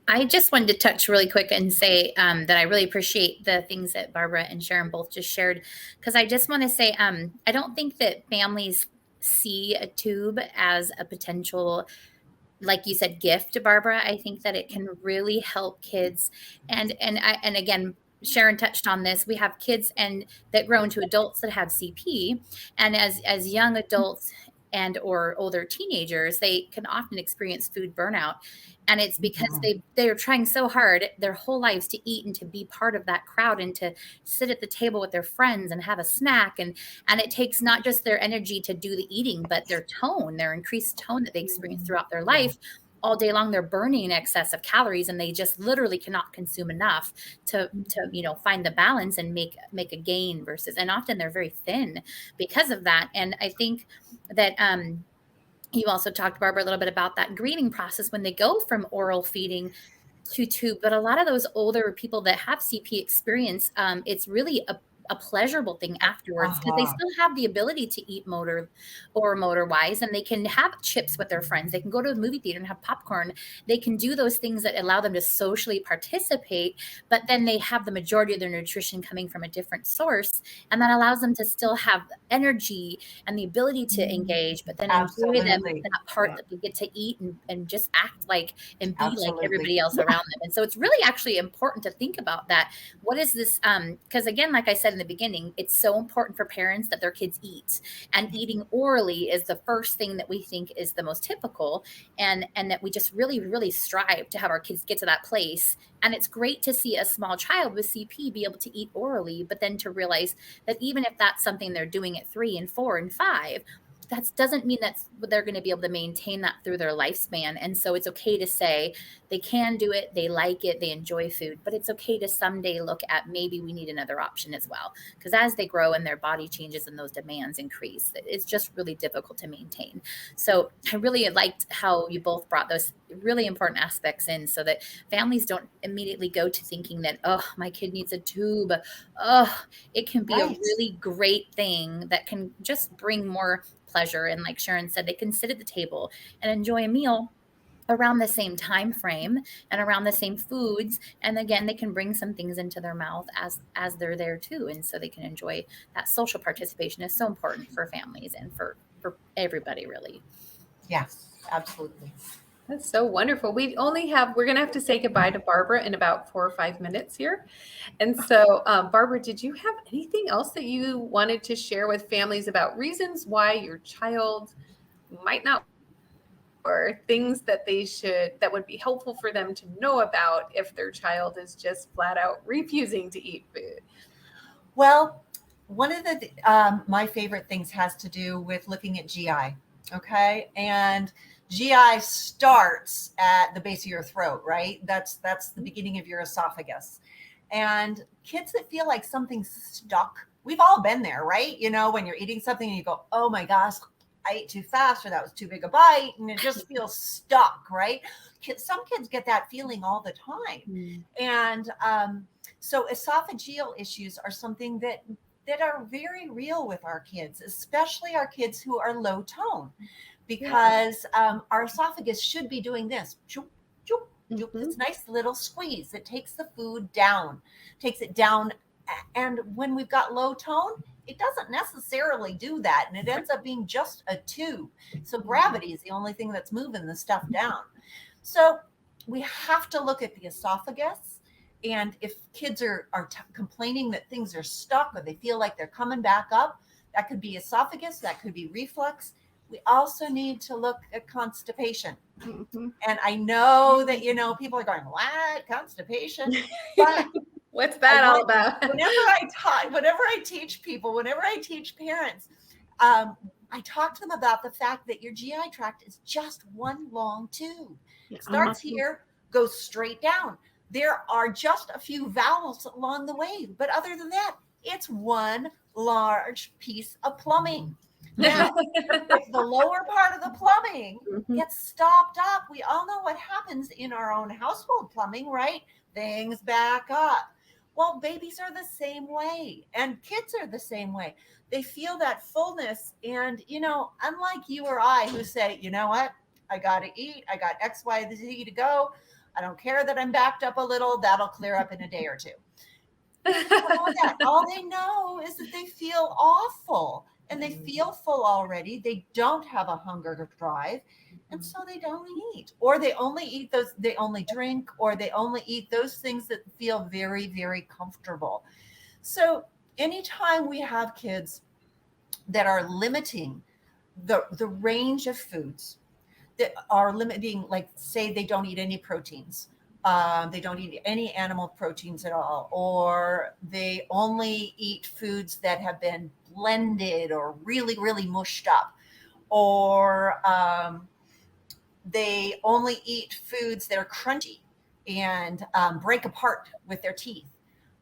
Speaker 2: I just wanted to touch really quick and say that I really appreciate the things that Barbara and Sharon both just shared, because I just want to say I don't think that families see a tube as a potential, like you said, gift, Barbara. I think that it can really help kids. And again, Sharon touched on this. We have kids that grow into adults that have CP, and as young adults and or older teenagers, they can often experience food burnout, and it's because they're trying so hard their whole lives to eat and to be part of that crowd and to sit at the table with their friends and have a snack, and it takes not just their energy to do the eating, but their increased tone that they experience throughout their life. All day long, they're burning in excess of calories, and they just literally cannot consume enough to find the balance and make a gain versus, and often they're very thin because of that. And I think that you also talked, Barbara, a little bit about that greening process when they go from oral feeding to tube. But a lot of those older people that have CP experience, it's really a pleasurable thing afterwards, because they still have the ability to eat motor wise, and they can have chips with their friends. They can go to a movie theater and have popcorn. They can do those things that allow them to socially participate, but then they have the majority of their nutrition coming from a different source. And that allows them to still have energy and the ability to engage, but then enjoy that part that they get to eat and just act like and be like everybody else around them. And so it's really actually important to think about that. What is this? Because again, like I said in the beginning, it's so important for parents that their kids eat, and eating orally is the first thing that we think is the most typical, and that we just really, really strive to have our kids get to that place. And it's great to see a small child with CP be able to eat orally, but then to realize that even if that's something they're doing at 3 and 4 and 5, that doesn't mean that they're going to be able to maintain that through their lifespan. And so it's okay to say they can do it, they like it, they enjoy food, but it's okay to someday look at maybe we need another option as well. Because as they grow and their body changes and those demands increase, it's just really difficult to maintain. So I really liked how you both brought those really important aspects in, so that families don't immediately go to thinking that, oh, my kid needs a tube. Oh, it can be a really great thing that can just bring more pleasure. And like Sharon said, they can sit at the table and enjoy a meal around the same time frame and around the same foods. And again, they can bring some things into their mouth as they're there too. And so they can enjoy that. Social participation is so important for families and for everybody, really.
Speaker 3: Yes, absolutely.
Speaker 1: That's so wonderful. We're going to have to say goodbye to Barbara in about 4 or 5 minutes here. And so, Barbara, did you have anything else that you wanted to share with families about reasons why your child might not, or things that that would be helpful for them to know about if their child is just flat out refusing to eat food?
Speaker 3: Well, one of the my favorite things has to do with looking at GI. Okay. And GI starts at the base of your throat, right? That's the beginning of your esophagus. And kids that feel like something's stuck, we've all been there, right? You know, when you're eating something and you go, oh my gosh, I ate too fast, or that was too big a bite, and it just feels stuck, right? Some kids get that feeling all the time. And so esophageal issues are something that are very real with our kids, especially our kids who are low tone, because our esophagus should be doing this. It's nice little squeeze. It takes the food down, takes it down. And when we've got low tone, it doesn't necessarily do that. And it ends up being just a tube. So gravity is the only thing that's moving the stuff down. So we have to look at the esophagus. And if kids are complaining that things are stuck, or they feel like they're coming back up, that could be esophagus, that could be reflux. We also need to look at constipation. And I know that, people are going, what? Constipation? But
Speaker 1: what's that all about?
Speaker 3: Whenever I teach people, whenever I teach parents, I talk to them about the fact that your GI tract is just one long tube. It starts here, goes straight down. There are just a few vowels along the way, but other than that, it's one large piece of plumbing. Now, if the lower part of the plumbing gets stopped up, we all know what happens in our own household plumbing, right? Things back up. Well, babies are the same way, and kids are the same way. They feel that fullness, and, unlike you or I, who say, you know what, I got to eat, I got X, Y, Z to go. I don't care that I'm backed up a little, that'll clear up in a day or two. All they know is that they feel awful, and they feel full already. They don't have a hunger drive, and so they don't eat, or they only drink, or they only eat those things that feel very, very comfortable. So anytime we have kids that are limiting the range of foods, that are limiting, like say they don't eat any proteins, they don't eat any animal proteins at all, or they only eat foods that have been blended or really, really mushed up, or they only eat foods that are crunchy and break apart with their teeth.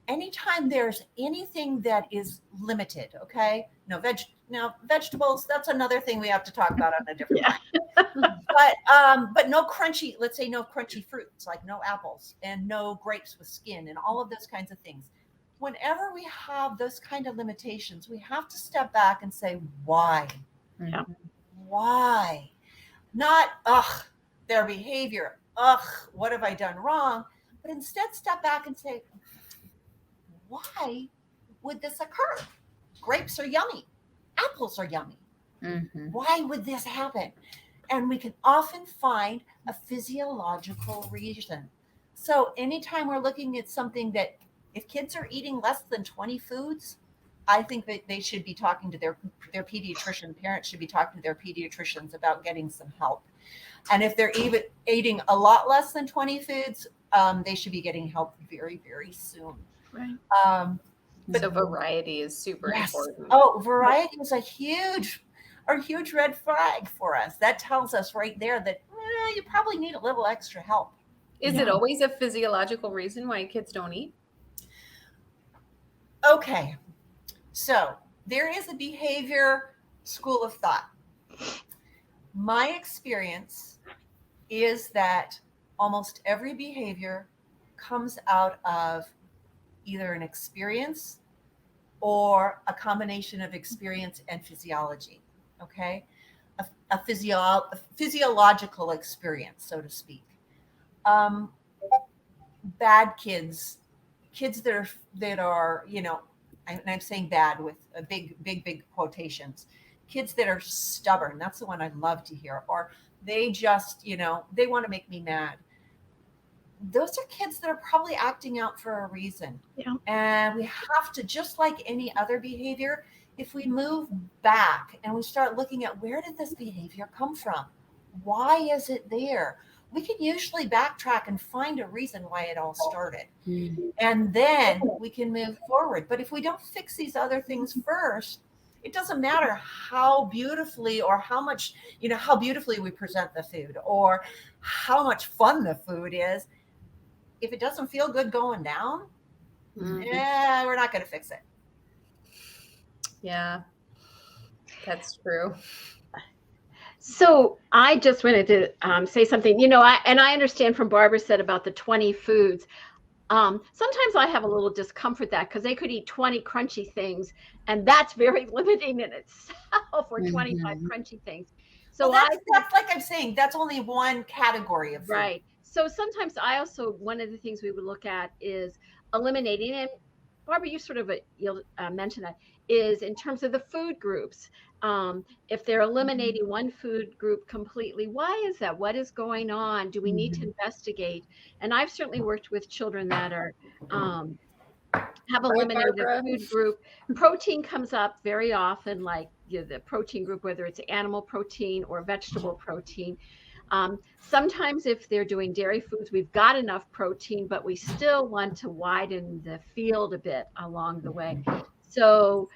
Speaker 3: Anytime there's anything that is limited, okay? Now vegetables, that's another thing we have to talk about on a different time. But no crunchy, let's say no crunchy fruits, like no apples and no grapes with skin and all of those kinds of things. whenever we have those kind of limitations, we have to step back and say, why?
Speaker 4: Yeah.
Speaker 3: Why? Not, their behavior, what have I done wrong? But instead step back and say, why would this occur? Grapes are yummy. Apples are yummy. Why would this happen? And we can often find a physiological reason. So anytime we're looking at something that, if kids are eating less than 20 foods, I think that they should be talking to their pediatrician. Parents should be talking to their pediatricians about getting some help. And if they're even eating a lot less than 20 foods, they should be getting help very, very soon.
Speaker 4: Right.
Speaker 1: So variety is super important.
Speaker 3: Oh, variety is a huge red flag for us. That tells us right there that you probably need a little extra help.
Speaker 1: Is it always a physiological reason why kids don't eat?
Speaker 3: Okay. So there is a behavior school of thought. My experience is that almost every behavior comes out of either an experience or a combination of experience and physiology. Okay. A physiological experience, so to speak. Bad kids that are, and I'm saying bad with a big quotations, kids that are stubborn. That's the one I love to hear. Or they just, they want to make me mad. Those are kids that are probably acting out for a reason.
Speaker 4: Yeah.
Speaker 3: And we have to, just like any other behavior, if we move back and we start looking at, where did this behavior come from? Why is it there? We can usually backtrack and find a reason why it all started. And then we can move forward. But if we don't fix these other things first, it doesn't matter how beautifully or how much, how beautifully we present the food or how much fun the food is. If it doesn't feel good going down, we're not going to fix it.
Speaker 1: Yeah, that's true.
Speaker 4: So I just wanted to say something, I understand from Barbara said about the 20 foods. Sometimes I have a little discomfort because they could eat 20 crunchy things, and that's very limiting in itself, or 25 crunchy things. So
Speaker 3: that's like I'm saying, that's only one category of food.
Speaker 4: Right. So sometimes one of the things we would look at is eliminating, and Barbara, you sort of mentioned that, is in terms of the food groups. If they're eliminating one food group completely, why is that? What is going on? Do we need to investigate? And I've certainly worked with children that are have eliminated a food group. Protein comes up very often, like the protein group, whether it's animal protein or vegetable protein. Sometimes if they're doing dairy foods, we've got enough protein, but we still want to widen the field a bit along the way. So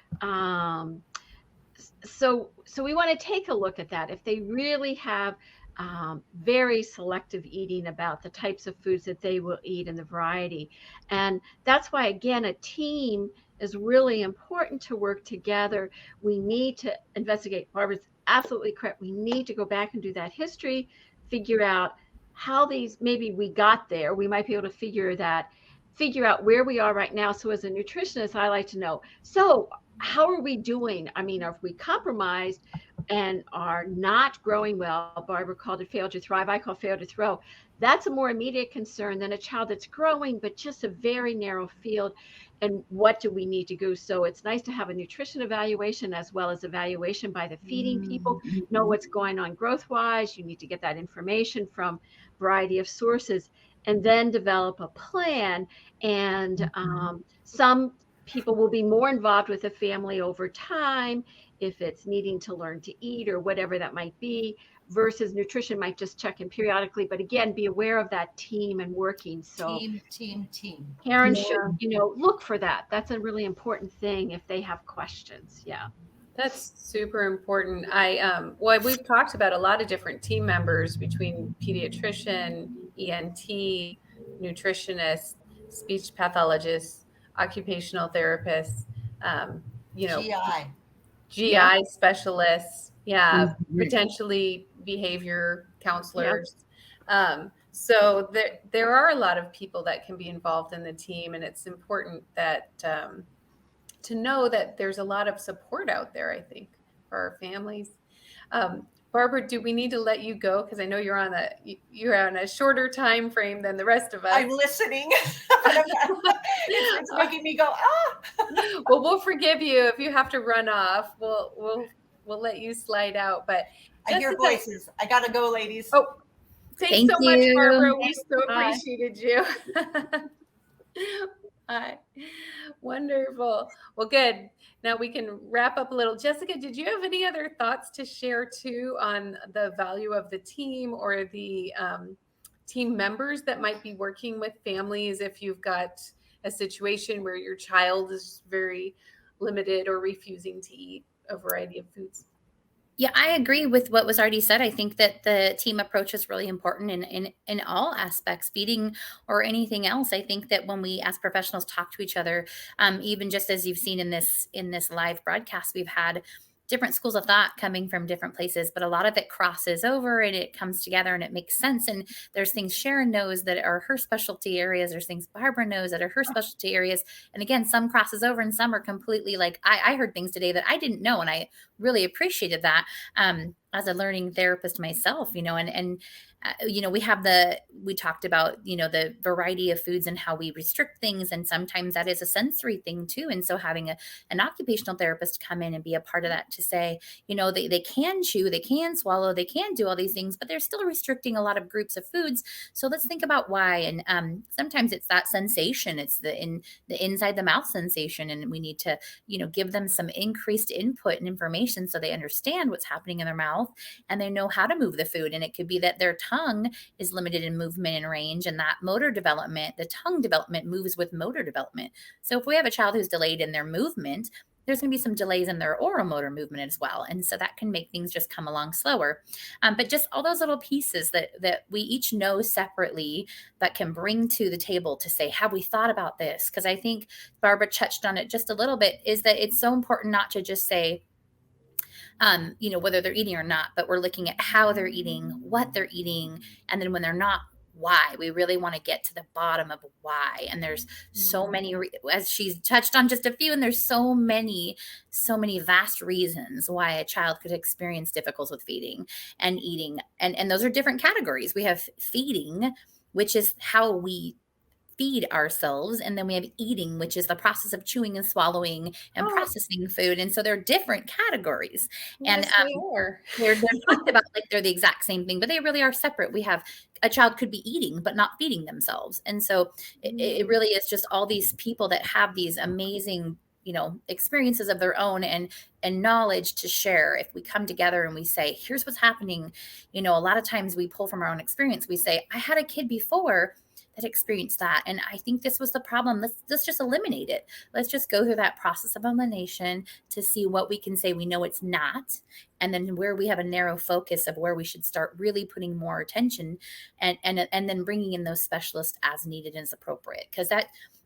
Speaker 4: we want to take a look at that. If they really have very selective eating about the types of foods that they will eat and the variety. And that's why, again, a team is really important to work together. We need to investigate. Barbara's absolutely correct. We need to go back and do that history, figure out how maybe we got there. We might be able to figure out where we are right now. So as a nutritionist, I like to know, so how are we doing? I mean, are we compromised and are not growing well? Barbara called it fail to thrive. I call fail to throw. That's a more immediate concern than a child that's growing, but just a very narrow field. And what do we need to do? So it's nice to have a nutrition evaluation as well as evaluation by the feeding people, know what's going on growth-wise. You need to get that information from a variety of sources, and then develop a plan. And some people will be more involved with the family over time if it's needing to learn to eat or whatever that might be, versus nutrition might just check in periodically. But again, be aware of that team and working. So
Speaker 3: team.
Speaker 4: Parents should, look for that. That's a really important thing if they have questions. Yeah.
Speaker 1: That's super important. We've talked about a lot of different team members between pediatrician, ENT, nutritionist, speech pathologist, occupational therapists, GI specialists, potentially behavior counselors. So there are a lot of people that can be involved in the team, and it's important that to know that there's a lot of support out there, I think, for our families. Barbara, do we need to let you go? Because I know you're on a shorter time frame than the rest of us.
Speaker 3: I'm listening. It's making me go, ah.
Speaker 1: Well, we'll forgive you if you have to run off. We'll let you slide out. But
Speaker 3: I hear voices. I gotta go, ladies.
Speaker 1: Oh, thanks
Speaker 2: Thank
Speaker 1: so much,
Speaker 2: you.
Speaker 1: Barbara. We so
Speaker 4: Bye.
Speaker 1: appreciated you. Bye. Wonderful. Well, good. Now we can wrap up a little. Jessica, did you have any other thoughts to share too on the value of the team or the team members that might be working with families if you've got a situation where your child is very limited or refusing to eat a variety of foods?
Speaker 2: Yeah, I agree with what was already said. I think that the team approach is really important in all aspects, feeding or anything else. I think that when we as professionals talk to each other, even just as you've seen in this live broadcast, we've had different schools of thought coming from different places, but a lot of it crosses over and it comes together and it makes sense. And there's things Sharon knows that are her specialty areas. There's things Barbara knows that are her specialty areas. And again, some crosses over and some are completely like, I heard things today that I didn't know. And I really appreciated that as a learning therapist myself, you know, and you know, we talked about, you know, the variety of foods and how we restrict things. And sometimes that is a sensory thing too. And so having an occupational therapist come in and be a part of that to say, you know, they can chew, they can swallow, they can do all these things, but they're still restricting a lot of groups of foods. So let's think about why. And sometimes it's that sensation. It's the inside the mouth sensation. And we need to, you know, give them some increased input and information so they understand what's happening in their mouth and they know how to move the food. And it could be that their tongue is limited in movement and range, and that motor development, the tongue development moves with motor development. So if we have a child who's delayed in their movement, there's going to be some delays in their oral motor movement as well. And so that can make things just come along slower. But just all those little pieces that we each know separately that can bring to the table to say, have we thought about this? Because I think Barbara touched on it just a little bit, is that it's so important not to just say, you know, whether they're eating or not, but we're looking at how they're eating, what they're eating, and then when they're not, why. We really want to get to the bottom of why. And there's so many, as she's touched on just a few, and there's so many vast reasons why a child could experience difficulties with feeding and eating. And those are different categories. We have feeding, which is how we feed ourselves. And then we have eating, which is the process of chewing and swallowing and processing food. And so they're different categories.
Speaker 1: Yes,
Speaker 2: and they're talked about like they're the exact same thing, but they really are separate. We have a child could be eating, but not feeding themselves. And so it really is just all these people that have these amazing, you know, experiences of their own and knowledge to share. If we come together and we say, here's what's happening, you know, a lot of times we pull from our own experience. We say, I had a kid before that experienced that, and I think this was the problem. Let's just eliminate it. Let's just go through that process of elimination to see what we can say we know it's not, and then where we have a narrow focus of where we should start really putting more attention, and then bringing in those specialists as needed and as appropriate, because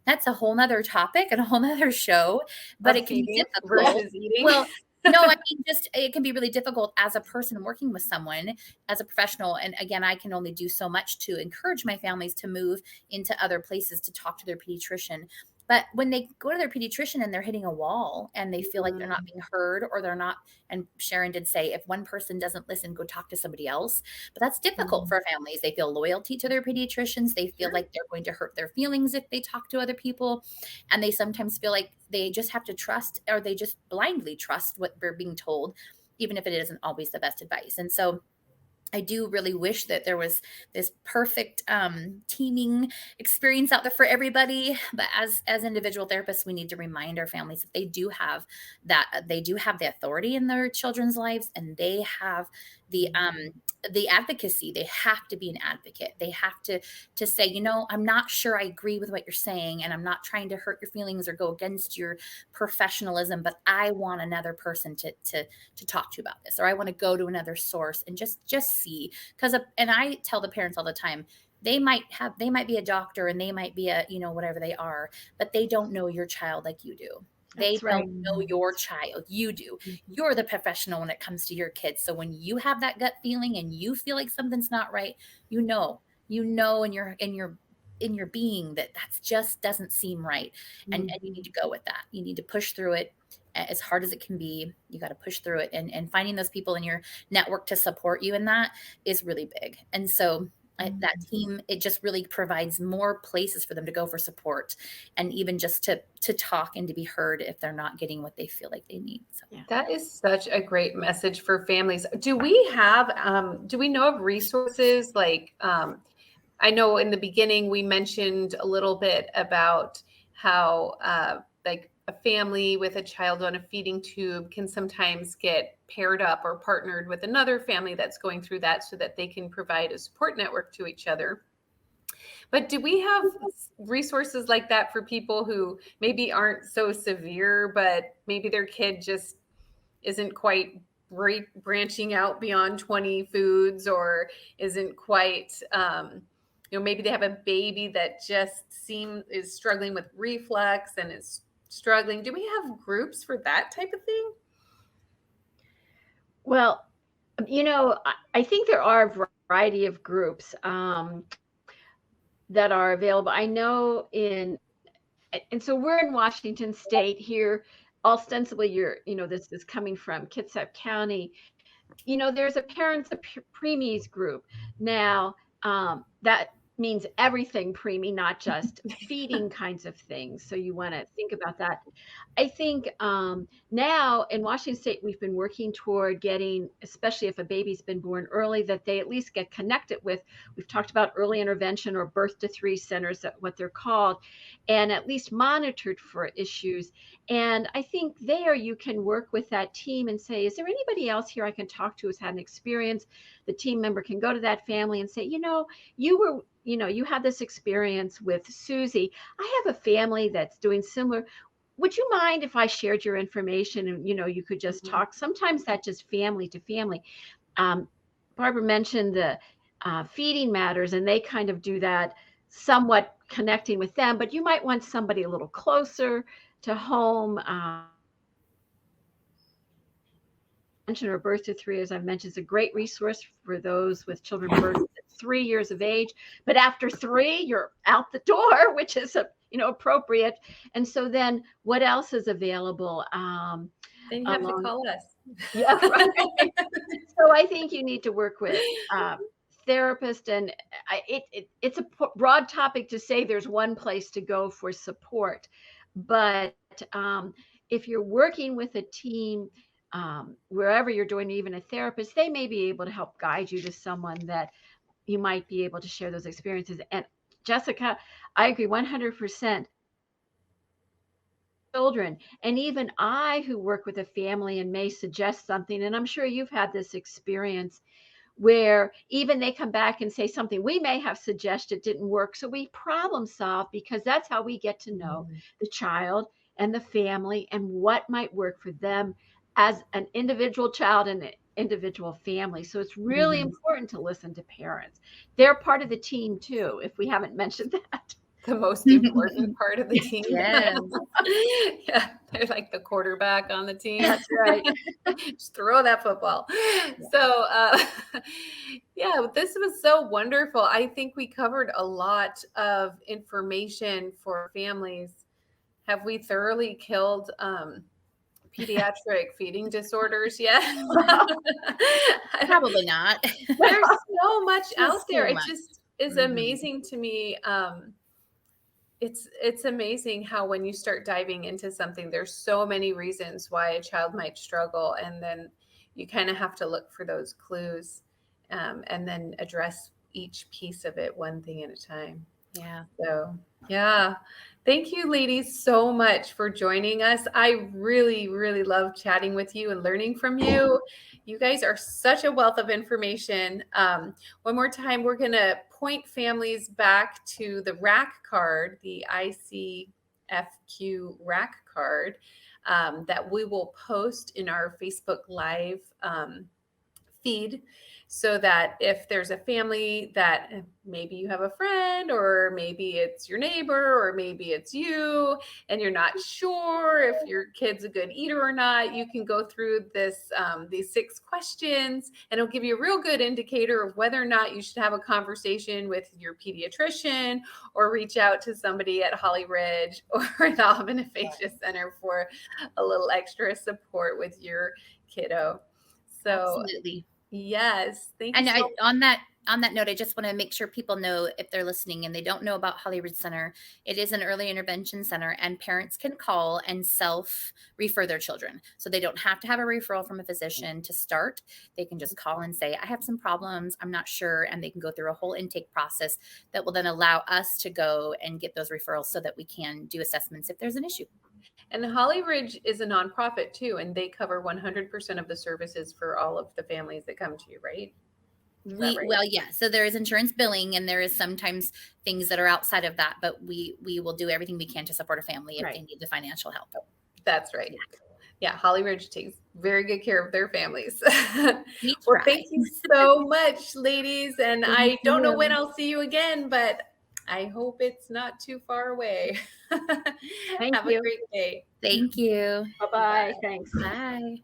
Speaker 2: that's a whole nother topic and a whole nother show, but it can be difficult.
Speaker 1: Versus eating.
Speaker 2: Well, no, I mean, just it can be really difficult as a person working with someone, as a professional. And again, I can only do so much to encourage my families to move into other places to talk to their pediatrician. But when they go to their pediatrician and they're hitting a wall and they feel like they're not being heard, or they're not, and Sharon did say, if one person doesn't listen, go talk to somebody else. But that's difficult for families. They feel loyalty to their pediatricians. They feel like they're going to hurt their feelings if they talk to other people. And they sometimes feel like they just have to trust, or they just blindly trust what they're being told, even if it isn't always the best advice. And so I do really wish that there was this perfect teaming experience out there for everybody. But as individual therapists, we need to remind our families that they do have the authority in their children's lives, and they have the advocacy. They have to be an advocate. They have to say, you know, I'm not sure I agree with what you're saying, and I'm not trying to hurt your feelings or go against your professionalism, but I want another person to talk to you about this, or I want to go to another source and just see. Because and I tell the parents all the time, they might be a doctor and they might be a, you know, whatever they are, but they don't know your child like you do. They don't know your child. You do. You're the professional when it comes to your kids. So when you have that gut feeling and you feel like something's not right, you know you know, in your being that just doesn't seem right. And you need to go with that. You need to push through it as hard as it can be. You got to push through it, and finding those people in your network to support you in that is really big. And so that team, it just really provides more places for them to go for support, and even just to talk and to be heard if they're not getting what they feel like they need. So
Speaker 1: that is such a great message for families. Do we know of resources like, I know in the beginning we mentioned a little bit about how like a family with a child on a feeding tube can sometimes get paired up or partnered with another family that's going through that so that they can provide a support network to each other. But do we have resources like that for people who maybe aren't so severe, but maybe their kid just isn't quite branching out beyond 20 foods, or isn't quite, maybe they have a baby that just is struggling with reflux and is struggling. Do we have groups for that type of thing?
Speaker 4: Well, I think there are a variety of groups that are available. I know and so we're in Washington State here. Ostensibly, this is coming from Kitsap County. There's a parents of preemies group. Now, that means everything preemie, not just feeding kinds of things. So you want to think about that. I think now in Washington State, we've been working toward getting, especially if a baby's been born early, that they at least get connected with, we've talked about early intervention or birth to 3 centers, what they're called, and at least monitored for issues. And I think there you can work with that team and say, is there anybody else here I can talk to who's had an experience? The team member can go to that family and say, you had this experience with Susie. I have a family that's doing similar. Would you mind if I shared your information and, you could just talk? Sometimes that's just family to family. Barbara mentioned the feeding matters, and they kind of do that, somewhat connecting with them, but you might want somebody a little closer to home. Or birth to 3, as I've mentioned, is a great resource for those with children birth at 3 years of age. But after 3, you're out the door, which is appropriate. And so then, what else is available?
Speaker 1: Then you have to call us.
Speaker 4: Yeah, right. So I think you need to work with therapists, and it's a broad topic to say there's one place to go for support. But if you're working with a team, wherever you're doing, even a therapist, they may be able to help guide you to someone that you might be able to share those experiences. And Jessica, I agree 100%. Children, and even I, who work with a family and may suggest something, and I'm sure you've had this experience where even they come back and say something we may have suggested didn't work. So we problem solve, because that's how we get to know the child and the family and what might work for them as an individual child and an individual family. So it's really important to listen to parents. They're part of the team too, if we haven't mentioned that.
Speaker 1: The most important part of the team.
Speaker 2: Yes.
Speaker 1: Yeah, they're like the quarterback on the team.
Speaker 4: That's right.
Speaker 1: Just throw that football. Yeah. So, yeah, this was so wonderful. I think we covered a lot of information for families. Have we thoroughly killed pediatric feeding disorders yet?
Speaker 2: Probably not.
Speaker 1: There's so much out there.
Speaker 2: So
Speaker 1: it just is amazing to me. It's amazing how when you start diving into something, there's so many reasons why a child might struggle, and then you kind of have to look for those clues, and then address each piece of it one thing at a time.
Speaker 2: Yeah.
Speaker 1: So, yeah. Thank you, ladies, so much for joining us. I really, really love chatting with you and learning from you. You guys are such a wealth of information. One more time, we're going to point families back to the RAC card, the ICFQ RAC card, that we will post in our Facebook Live feed, so that if there's a family that maybe you have a friend, or maybe it's your neighbor, or maybe it's you, and you're not sure if your kid's a good eater or not, you can go through these 6 questions, and it'll give you a real good indicator of whether or not you should have a conversation with your pediatrician, or reach out to somebody at Holly Ridge or at Aubin Aphasia Center for a little extra support with your kiddo. So
Speaker 2: Absolutely.
Speaker 1: yes, thank you.
Speaker 2: And on that note, I just want to make sure people know, if they're listening and they don't know about Holly Ridge Center, it is an early intervention center, and parents can call and self-refer their children. So they don't have to have a referral from a physician to start. They can just call and say, I have some problems, I'm not sure. And they can go through a whole intake process that will then allow us to go and get those referrals so that we can do assessments if there's an issue.
Speaker 1: And Holly Ridge is a nonprofit too, and they cover 100% of the services for all of the families that come to you, right? Right?
Speaker 2: Well, yeah. So there is insurance billing, and there is sometimes things that are outside of that, but we will do everything we can to support a family if they need the financial help.
Speaker 1: That's right. Yeah, Holly Ridge takes very good care of their families.
Speaker 2: Well,
Speaker 1: thank you so much, ladies. And I don't know when I'll see you again, but I hope it's not too far away.
Speaker 4: Thank
Speaker 1: Have
Speaker 4: you.
Speaker 1: a great day.
Speaker 2: Thank you.
Speaker 4: Bye-bye. Thanks.
Speaker 2: Bye.